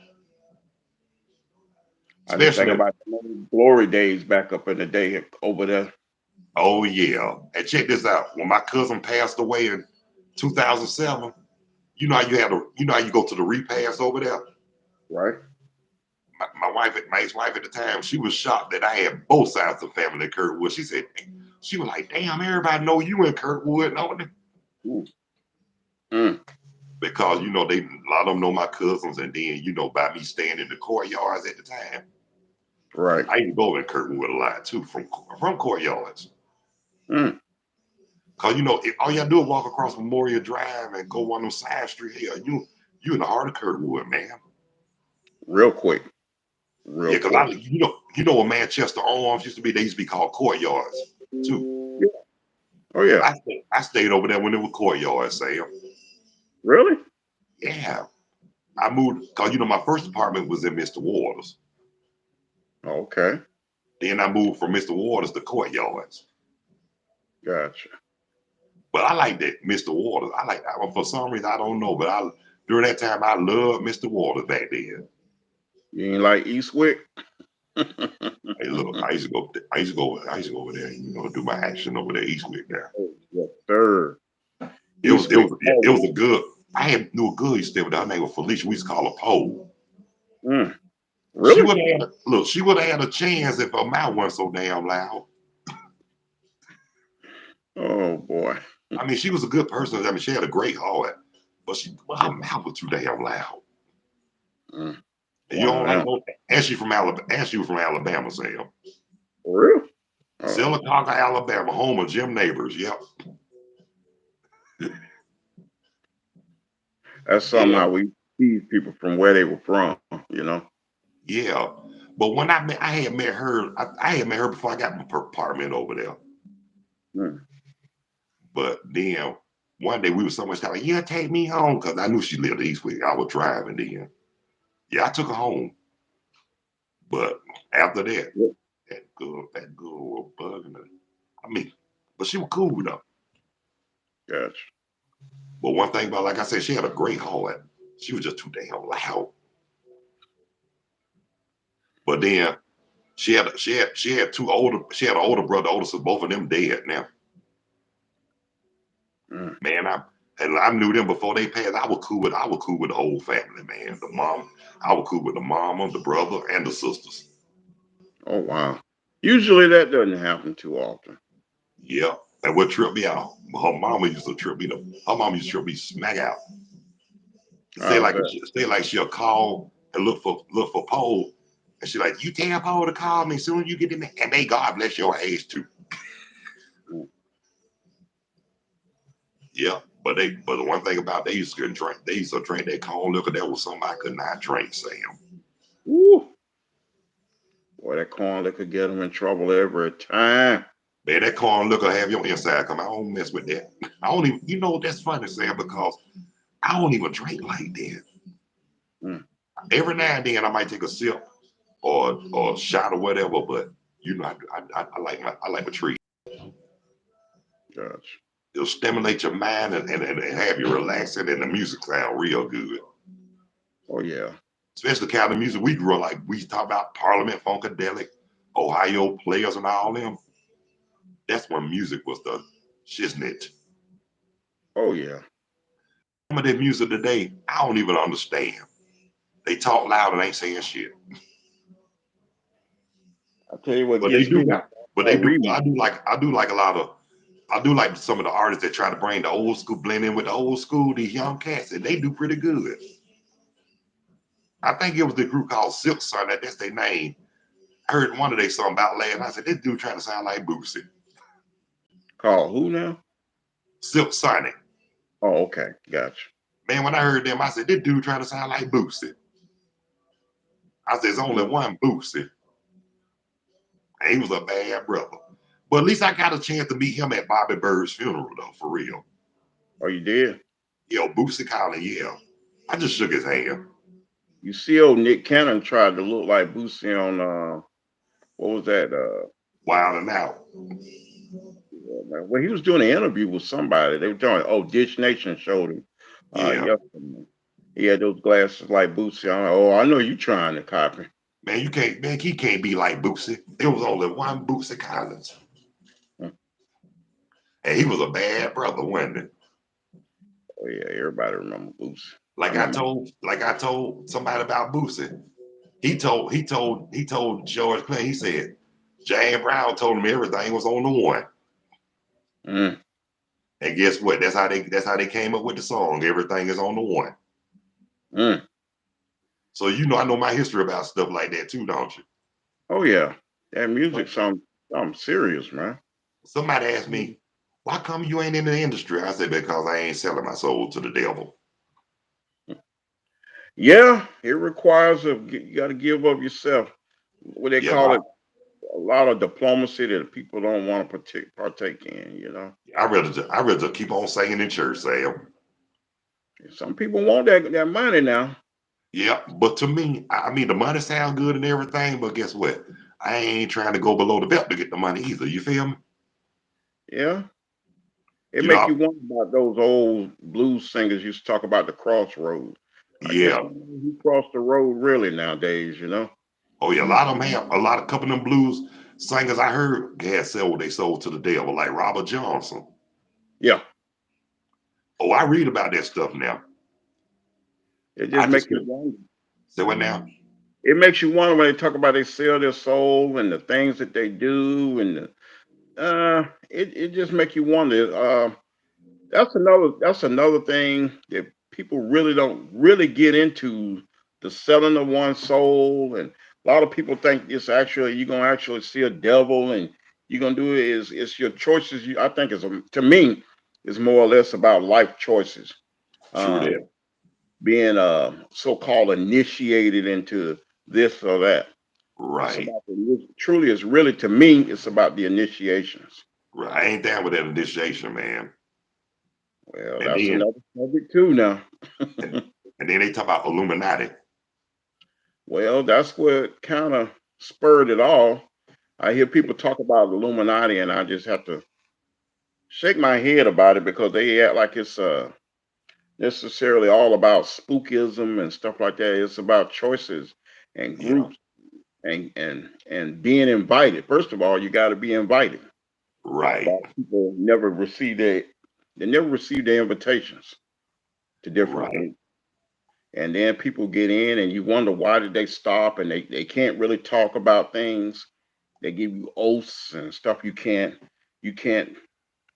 I just think Especially, about the old glory days back up in the day over there. oh yeah. And check this out. When my cousin passed away in 2007, you know how you know how you go to the repast over there. Right? My wife, my ex-wife at the time, she was shocked that I had both sides of the family in Kirkwood. She said, she was like, damn, everybody know you in Kirkwood, don't they? Mm. Mm. Because you know they a lot of them know my cousins, and then you know by me staying in the courtyards at the time, Right. I used to go in Kirkwood a lot too from courtyards. Mm. Cause you know all you gotta do is walk across Memorial Drive and go on them side street here. You in the heart of Kirkwood, man. Real quick. Real Yeah, cause quick. you know what Manchester Arms used to be. They used to be called courtyards too. Yeah. Oh yeah. I stayed over there when it was courtyards, Sam. Really? Yeah, I moved because you know my first apartment was in Mr. Waters. Okay. Then I moved from Mr. Waters to courtyards. Gotcha. But I like that Mr. Waters. I like for some reason I don't know, but I during that time I loved Mr. Waters back then. You ain't like Eastwick? Hey, look, I used to go over there, you know, do my action over there Eastwick there. Oh, yes, sir. It Eastwick. was yeah, Oh, it was a good. I had knew a girl used to stay with her name was Felicia. We used to call her Pole. mm. She Really? would have had look. She would have had a chance if her mouth wasn't so damn loud. Oh boy. I mean, she was a good person. I mean, she had a great heart, but her mouth was too damn loud. Mm. And you One of don't like them. no. And she from Alabama. And she was from Alabama, Sam. For real? Oh, Silicaca, Alabama, home of Jim Neighbors. Yep. that's Yeah, somehow we see people from where they were from, you know? yeah. But when I had met her. I had met her before I got my apartment over there. Mm. But then one day we were so much like, yeah, take me home because I knew she lived Eastwick. I was driving then. Yeah, I took her home. But after that, Yep. that girl was bugging her. I mean, but she was cool though. Gotcha. But one thing about, like I said, she had a great heart. She was just too damn loud. But then she had two older she had an older brother, older sister, both of them dead now. Mm. Man, I knew them before they passed. I was cool with the whole family, man. The mom, I was cool with the mama, the brother, and the sisters. Oh wow. Usually that doesn't happen too often. Yeah. And what tripped me out, her mama used to trip me her mama used to trip me smack out. How's that? Say like she'll call and look for Paul. And she like, you tell Paul to call me soon as you get in there. And may God bless your age too. Mm. Yeah. But the one thing about they used to drink that corn liquor. That was something I could not drink, Sam. Woo. Boy, that corn liquor get them in trouble every time. Man, that corn liquor have your inside come. I don't mess with that. I don't even you know that's funny, Sam, because I don't even drink like that. Mm. Every now and then I might take a sip or a shot or whatever, but you know I like a treat. Gotcha. It'll stimulate your mind and have you relaxing and the music sound real good. Oh yeah. Especially the kind of music we grew up like we talk about Parliament Funkadelic, Ohio Players and all them. That's when music was the shiznit. Oh yeah. Some of the music today, I don't even understand. They talk loud and ain't saying shit. I tell you what But they gets do me got but that they do remix. I do like a lot of I do like some of the artists that try to bring the old school blend in with the old school, these young cats, and they do pretty good. I think it was the group called Silk Sun, that's their name. I heard one of they song about last. I said, this dude trying to sound like Boosie. Called who now? Silk Sonic. Oh, okay, gotcha. Man, when I heard them, I said, this dude trying to sound like Boosie. I said, there's only Mm. one Boosie. And he was a bad brother. But at least I got a chance to meet him at Bobby Bird's funeral, though, for real. Oh, you did? Yo, Boosie Collins, yeah. I just shook his hand. You see, old Nick Cannon tried to look like Boosie on what was that? Wild and out. Well, he was doing an interview with somebody. They were telling, oh, Ditch Nation showed him Yeah. yesterday. He had those glasses like Boosie. I'm like, oh, I know you trying to copy. Man, you can't, man, he can't be like Boosie. There was only one Boosie Collins. Mm. And he was a bad brother, wasn't he? Oh yeah, everybody remember Boosie. I Like I remember. told, like I told somebody about Boosie. He told George Clinton, he said, James Brown told him everything was on the one. Mm, And guess what? That's how they came up with the song. Everything is on the one. mm. So I know my history about stuff like that too, don't you? Oh yeah, that So music something serious, man. somebody asked Mm. me, why come you ain't in the industry? I said, because I ain't selling my soul to the devil. Yeah, it requires you got to give up yourself. What they Yeah, call it, a lot of diplomacy that people don't want to partake in. I rather keep on singing in church, Sam. Some people want that money now. Yeah, but to me, I mean, the money sound good and everything, but guess what? I ain't trying to go below the belt to get the money either. You feel me? Yeah, it You make know, you wonder about those old blues singers used to talk about the crossroads. I guess yeah. who crossed the road really nowadays, you know? Oh yeah, a lot of them have a lot of couple of them blues singers I heard had sold they sold to the devil, like Robert Johnson. Yeah, Oh, I read about that stuff now. it I just just make you couldn't wonder. say what now? It makes you wonder when they talk about they sell their soul and the things that they do, and it just make you wonder. That's another thing that people really don't really get into, the selling of one's soul. And a lot of people think it's actually you're gonna actually see a devil and you're gonna do it is it's your choices. I think to me is more or less about life choices. True Um, that. being so-called initiated into this or that. It's Right. about truly is really to me. It's about the initiations. Right. I ain't down with that initiation, man. Well, And that's then another subject too now. and, and then they talk about Illuminati. Well, that's what kind of spurred it all. I hear people talk about Illuminati, and I just have to shake my head about it because they act like it's necessarily all about spookism and stuff like that. It's about choices and Yeah. groups and being invited. First of all, you got to be invited. A Right. lot of people never receive they never receive their invitations to different Right. groups. And then people get in and you wonder why did they stop, and they can't really talk about things. They give you oaths and stuff you can't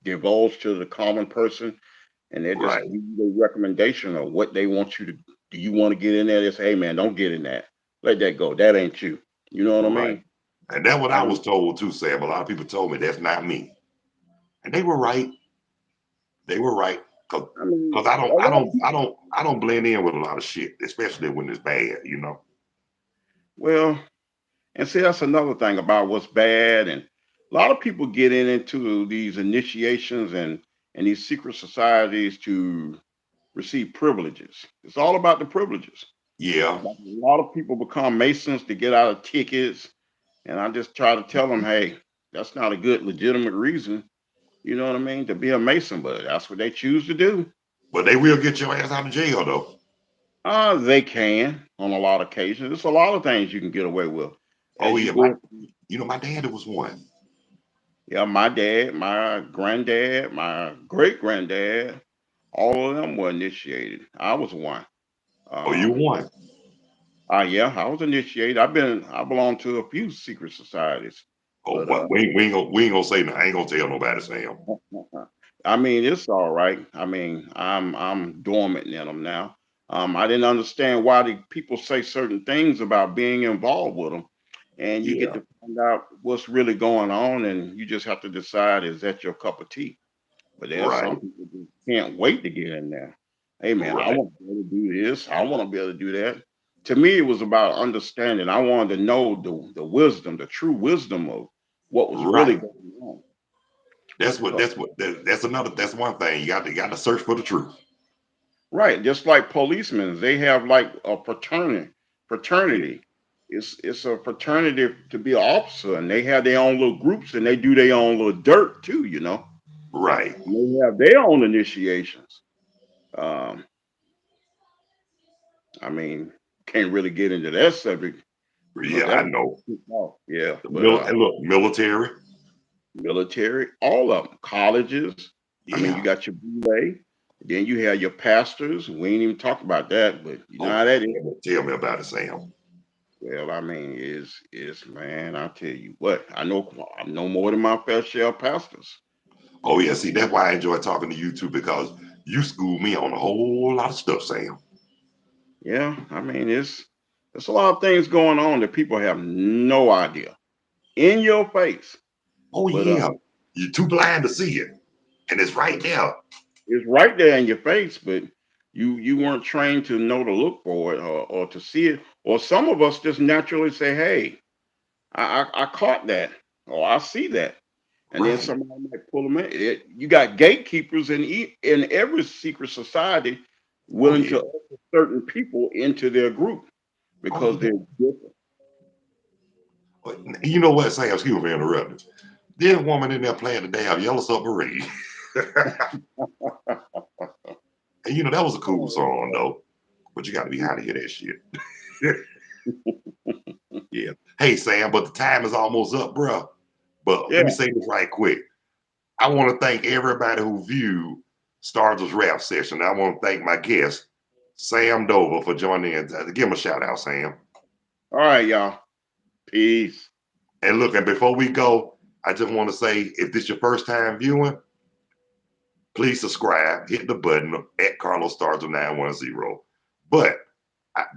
divulge to the common person, and they just Right. give you a recommendation of what they want you to do. You want to get in there? They say, hey man, don't get in that. Let that go. That ain't you. You know what I Right. mean? And that's what I I mean, was told too, Sam. A lot of people told me that's not me. And they were right. They were right. Cause, I mean, 'cause I don't a I lot of don't I people. don't I don't blend in with a lot of shit, especially when it's bad. Well, and see, that's another thing about what's bad. And a lot of people get into these initiations and these secret societies to receive privileges. It's all about the privileges. Yeah. Like a lot of people become Masons to get out of tickets. And I just try to tell them, hey, that's not a good, legitimate reason, you know what I mean, to be a Mason, but that's what they choose to do. But they will get your ass out of jail though. They can on a lot of occasions. There's a lot of things you can get away with Oh as you yeah, my go. my daddy was one. Yeah, my dad, my granddad, my great granddad, all of them were initiated. I was one. Oh, you Um, won. yeah, I was initiated. I belong to a few secret societies, Oh, but but we ain't gonna say no. I ain't gonna tell nobody, Sam. I mean, it's all right. I mean, I'm dormant in them now. I didn't understand why the people say certain things about being involved with them, and you get Yeah. to find out what's really going on, and you just have to decide, is that your cup of tea? But there's Right. some people who can't wait to get in there. Hey man, I Right. want to be able to do this. I want to be able to do that. To me, it was about understanding. I wanted to know the wisdom, the true wisdom of what was really Right. going on. That's what. Because, That's another. That's one thing. You got to search for the truth. right, just like policemen, they have like a Yeah. fraternity. It's a fraternity to be an officer, and they have their own little groups, and they do their own little dirt too. Right. And they have their own initiations. Um, I mean, can't really get into that subject because Yeah, I that know. off. Yeah, The but and look, military. military, all of them, colleges. I mean, you Yeah. got your BA, then you have your pastors. We ain't even talk about that, but you know Oh, how that is. tell me about it, Sam. Well, I mean, is man, I tell you what, I know more than my fair share of pastors. Oh yeah. See, that's why I enjoy talking to you too because you school me on a whole lot of stuff, Sam. Yeah, I mean, it's a lot of things going on that people have no idea in your face. Oh But yeah. You're too blind to see it, and it's right there. it's right there in your face, but you weren't trained to know to look for it, or to see it. Or some of us just naturally say, "Hey, I caught that," or "I see that," and then Right. somebody might pull them in. You got gatekeepers in every secret society Oh willing yeah. to usher certain people into their group Oh because yeah. they're different. You know what, Sam? Excuse me for interrupting. There's a woman in there playing the damn Yellow Submarine. And you know that was a cool song though. But you got to be high to hear that shit. Yeah. Hey Sam, but the time is almost up, bro. But let me Yeah. say this right quick. I want to thank everybody who viewed Stargell's rap session. I want to thank my guest, Sam Dover, for joining in. Give him a shout out, Sam. All right, y'all. Peace. And look, and before we go, I just want to say if this is your first time viewing, please subscribe, hit the button at Carlos Stargell 910. But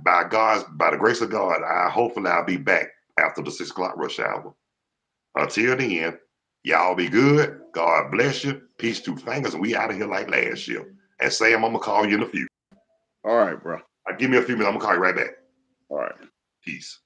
by the grace of God, hopefully I'll be back after the 6 o'clock rush hour. Until then, y'all be good. God bless you. Peace to fingers, and we out of here like last year. And Sam, I'm gonna call you in a few. All right, bro. Give me a few minutes. I'm gonna call you right back. All right. Peace.